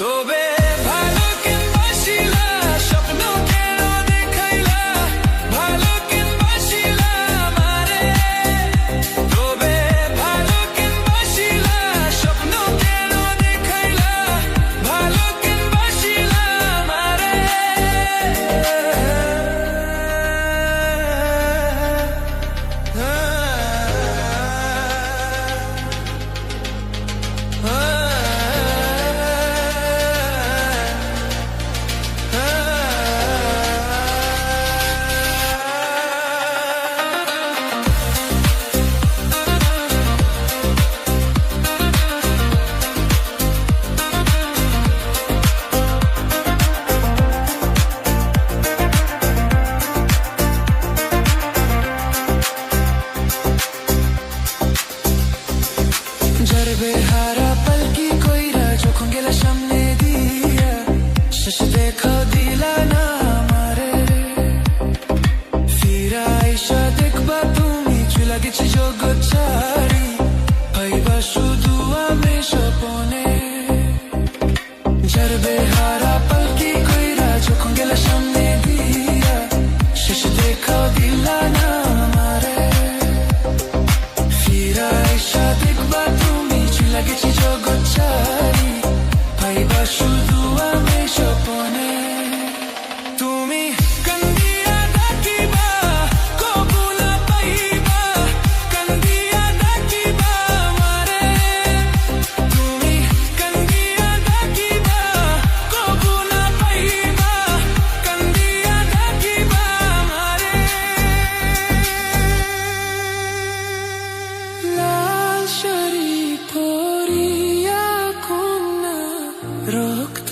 তবে ভালো কেনবাসিলা স্বপ্ন কেন দেখাইলা ভালো কেনবাসিলা আমারে তবে ভালো কেনবাসিলা স্বপ্ন কেন দেখাইলা ভালো কেনবাসিলা আমারে বেহারা পালকি কইরা যখন গেলা সামনে দিয়া শেষ দেখা দিলা না আমারে ফিরা আইসা দেখবা তুমি চুলা গেছি জগৎ ছাড়ি পাইবা শুধু আমি স্বপনে যার বেহারা পালকি কইরা যখন গেলা সামনে দিয়া শেষ দেখা দিলা না আমারে ফিরা আইসা দেখবা লাগেছি জগৎ ছাড়ি পাইবা শুধু আমি স্বপনে তুমি কান্দিয়া ডাকিবা কবু না পাইবা কান্দিয়া ডাকিবা আমারে তুমি কান্দিয়া ডাকিবা কবু না পাইবা কান্দিয়া ডাকিবা আমারে লাল শাড়ি রক্ত